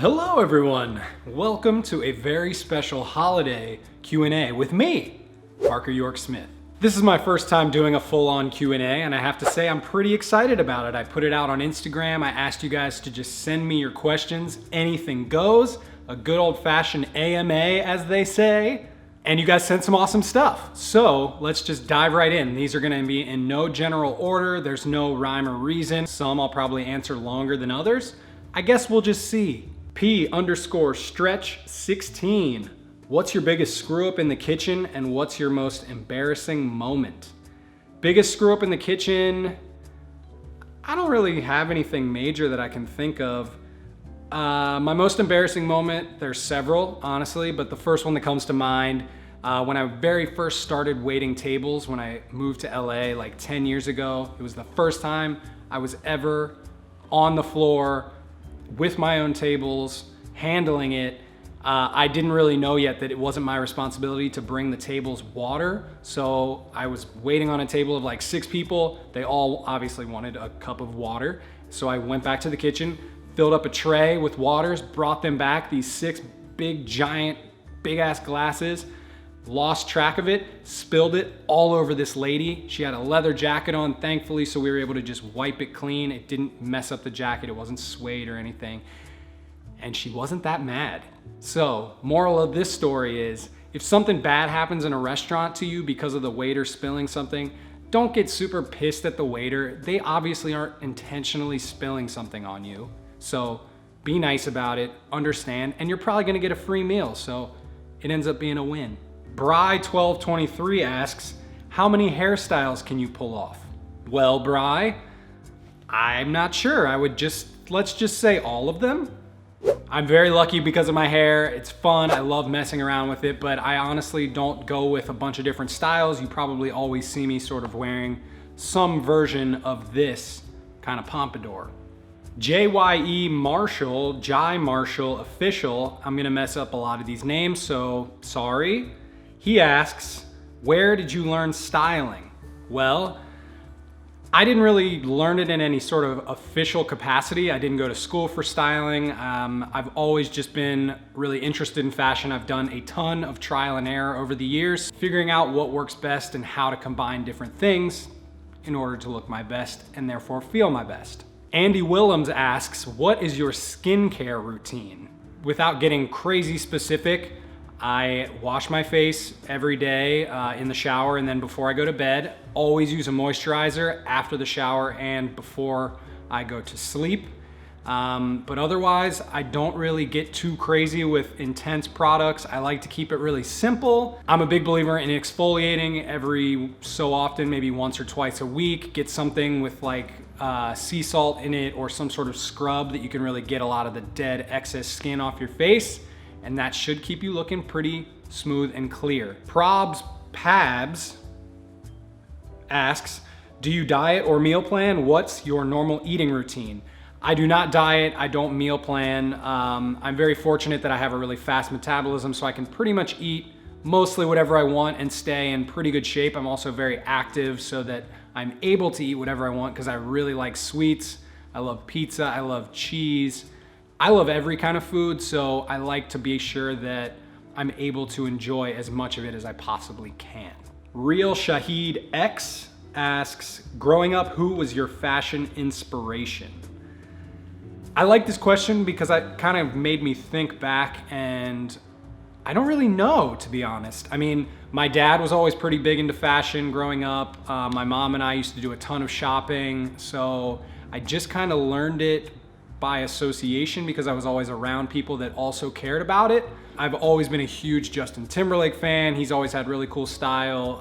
Hello everyone! Welcome to a very special holiday Q&A with me, Parker York Smith. This is my first time doing a full-on Q&A and I have to say I'm pretty excited about it. I put it out on Instagram. I asked you guys to just send me your questions. Anything goes. A good old-fashioned AMA, as they say. And you guys sent some awesome stuff. So let's just dive right in. These are gonna be in no general order. There's no rhyme or reason. Some I'll probably answer longer than others. I guess we'll just see. P_stretch16. What's your biggest screw up in the kitchen and what's your most embarrassing moment? Biggest screw up in the kitchen, I don't really have anything major that I can think of. My most embarrassing moment, there's several, honestly, but the first one that comes to mind, when I very first started waiting tables when I moved to LA like 10 years ago. It was the first time I was ever on the floor with my own tables, handling it. I didn't really know yet that it wasn't my responsibility to bring the tables water. So I was waiting on a table of like 6 people. They all obviously wanted a cup of water. So I went back to the kitchen, filled up a tray with waters, brought them back, these 6 big, giant, big ass glasses, lost track of it, spilled it all over this lady. She had a leather jacket on, thankfully, so we were able to just wipe it clean. It didn't mess up the jacket. It wasn't suede or anything. And she wasn't that mad. So, moral of this story is, if something bad happens in a restaurant to you because of the waiter spilling something, don't get super pissed at the waiter. They obviously aren't intentionally spilling something on you. So, be nice about it, understand, and you're probably gonna get a free meal, so it ends up being a win. Bry1223 asks, how many hairstyles can you pull off? Well, Bry, I'm not sure. Let's just say all of them. I'm very lucky because of my hair. It's fun. I love messing around with it, but I honestly don't go with a bunch of different styles. You probably always see me sort of wearing some version of this kind of pompadour. JYE Marshall, Jai Marshall Official. I'm gonna mess up a lot of these names, so sorry. He asks, where did you learn styling? Well, I didn't really learn it in any sort of official capacity. I didn't go to school for styling. I've always just been really interested in fashion. I've done a ton of trial and error over the years, figuring out what works best and how to combine different things in order to look my best and therefore feel my best. Andy Willems asks, what is your skincare routine? Without getting crazy specific, I wash my face every day in the shower and then before I go to bed. Always use a moisturizer after the shower and before I go to sleep. But otherwise, I don't really get too crazy with intense products. I like to keep it really simple. I'm a big believer in exfoliating every so often, maybe once or twice a week. Get something with like sea salt in it or some sort of scrub that you can really get a lot of the dead excess skin off your face. And that should keep you looking pretty smooth and clear. Probs Pabs asks, do you diet or meal plan? What's your normal eating routine? I do not diet, I don't meal plan. I'm very fortunate that I have a really fast metabolism, so I can pretty much eat mostly whatever I want and stay in pretty good shape. I'm also very active so that I'm able to eat whatever I want because I really like sweets. I love pizza, I love cheese. I love every kind of food, so I like to be sure that I'm able to enjoy as much of it as I possibly can. Real Shahid X asks, growing up, who was your fashion inspiration? I like this question because it kind of made me think back and I don't really know, to be honest. I mean, my dad was always pretty big into fashion growing up. My mom and I used to do a ton of shopping, so I just kind of learned it by association because I was always around people that also cared about it. I've always been a huge Justin Timberlake fan. He's always had really cool style.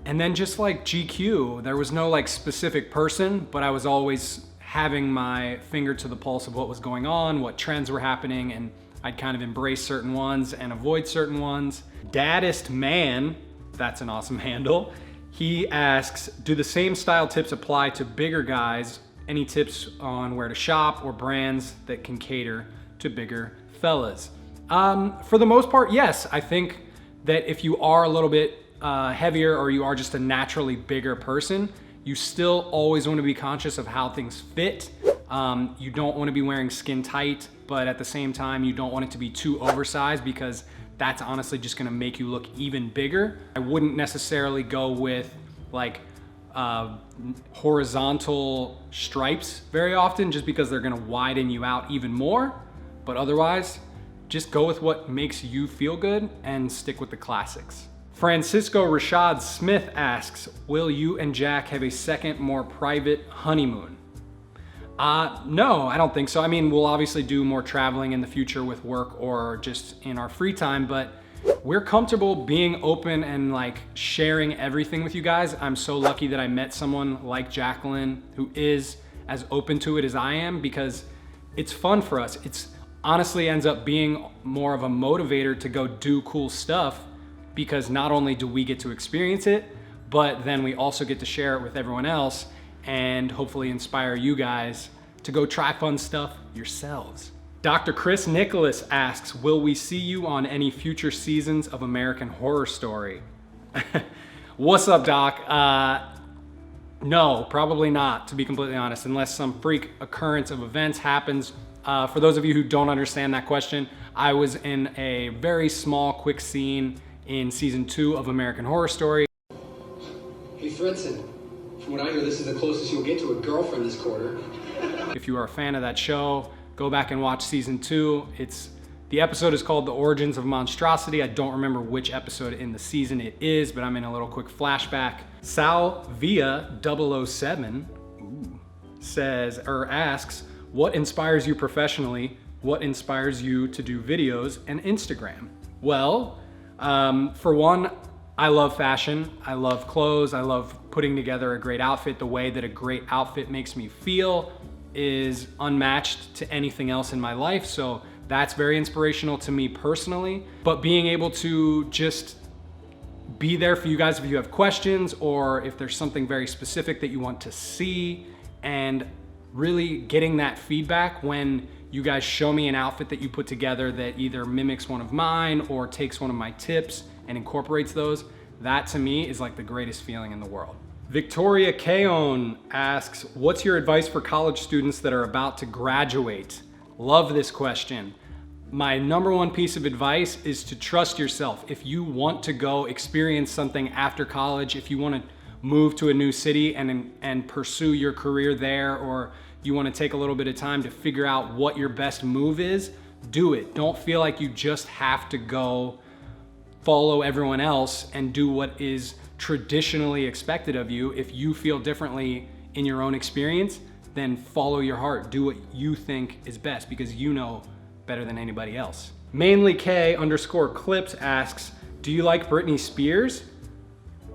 And then just like GQ, there was no like specific person, but I was always having my finger to the pulse of what was going on, what trends were happening, and I'd kind of embrace certain ones and avoid certain ones. Daddest Man, that's an awesome handle. He asks, do the same style tips apply to bigger guys? Any tips on where to shop or brands that can cater to bigger fellas? For the most part, yes. I think that if you are a little bit heavier or you are just a naturally bigger person, you still always want to be conscious of how things fit. You don't want to be wearing skin tight, but at the same time, you don't want it to be too oversized because that's honestly just gonna make you look even bigger. I wouldn't necessarily go with like horizontal stripes very often just because they're gonna widen you out even more. But otherwise, just go with what makes you feel good and stick with the classics. Francisco Rashad Smith asks, will you and Jack have a second, more private honeymoon? No, I don't think so. I mean, we'll obviously do more traveling in the future with work or just in our free time, but we're comfortable being open and like sharing everything with you guys. I'm so lucky that I met someone like Jacqueline who is as open to it as I am, because it's fun for us. It's honestly ends up being more of a motivator to go do cool stuff, because not only do we get to experience it, but then we also get to share it with everyone else and hopefully inspire you guys to go try fun stuff yourselves. Dr. Chris Nicholas asks, will we see you on any future seasons of American Horror Story? What's up, Doc? No, probably not, to be completely honest, unless some freak occurrence of events happens. For those of you who don't understand that question, I was in a very small, quick scene in season 2 of American Horror Story. Hey, Fredson. From what I hear, this is the closest you'll get to a girlfriend this quarter. If you are a fan of that show, go back and watch season 2. The episode is called The Origins of Monstrosity. I don't remember which episode in the season it is, but I'm in a little quick flashback. Salvia007 says, or asks, what inspires you professionally? What inspires you to do videos and Instagram? Well, for one, I love fashion. I love clothes. I love putting together a great outfit. The way that a great outfit makes me feel is unmatched to anything else in my life. So that's very inspirational to me personally. But being able to just be there for you guys if you have questions, or if there's something very specific that you want to see, and really getting that feedback when you guys show me an outfit that you put together that either mimics one of mine or takes one of my tips and incorporates those, that to me is like the greatest feeling in the world. Victoria Keon asks, what's your advice for college students that are about to graduate? Love this question. My number one piece of advice is to trust yourself. If you want to go experience something after college, if you want to move to a new city and pursue your career there, or you want to take a little bit of time to figure out what your best move is, do it. Don't feel like you just have to go follow everyone else and do what is traditionally expected of you. If you feel differently in your own experience, then follow your heart. Do what you think is best, because you know better than anybody else. Mainly K_clips asks, do you like Britney Spears?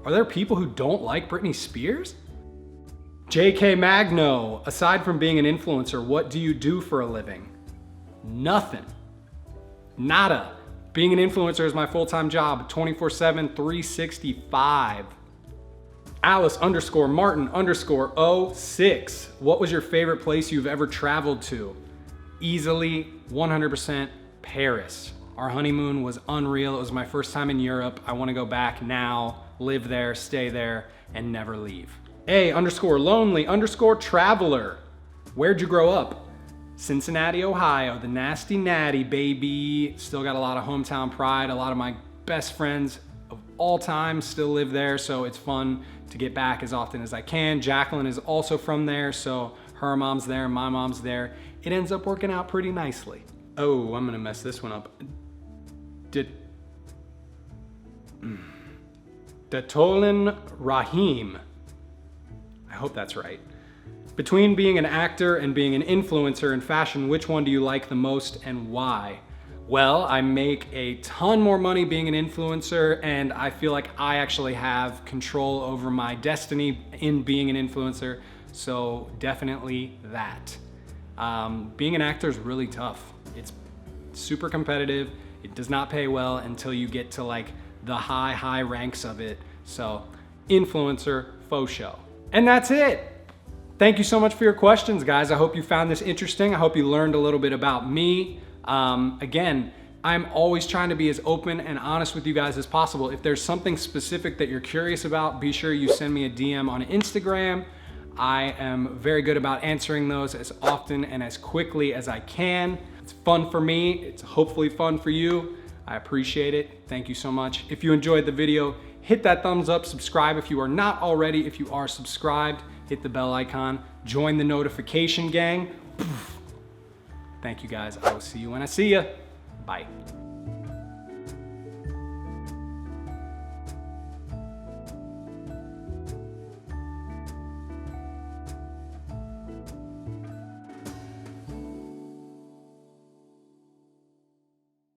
Are there people who don't like Britney Spears? JK Magno, aside from being an influencer, what do you do for a living? Nothing. Nada. Being an influencer is my full-time job, 24/7, 365. Alice_Martin_06. What was your favorite place you've ever traveled to? Easily 100% Paris. Our honeymoon was unreal. It was my first time in Europe. I want to go back now, live there, stay there, and never leave. A_lonely_traveler. Where'd you grow up? Cincinnati, Ohio, the nasty natty, baby. Still got a lot of hometown pride. A lot of my best friends of all time still live there, so it's fun to get back as often as I can. Jacqueline is also from there, so her mom's there, my mom's there. It ends up working out pretty nicely. Oh, I'm gonna mess this one up. Datolin Rahim. I hope that's right. Between being an actor and being an influencer in fashion, which one do you like the most and why? Well, I make a ton more money being an influencer, and I feel like I actually have control over my destiny in being an influencer, so definitely that. Being an actor is really tough. It's super competitive. It does not pay well until you get to like the high ranks of it. So influencer, faux show. And that's it. Thank you so much for your questions, guys. I hope you found this interesting. I hope you learned a little bit about me. Again, I'm always trying to be as open and honest with you guys as possible. If there's something specific that you're curious about, be sure you send me a DM on Instagram. I am very good about answering those as often and as quickly as I can. It's fun for me. It's hopefully fun for you. I appreciate it. Thank you so much. If you enjoyed the video, hit that thumbs up, subscribe if you are not already. If you are subscribed, hit the bell icon, join the notification gang. Thank you guys. I will see you when I see you. Bye.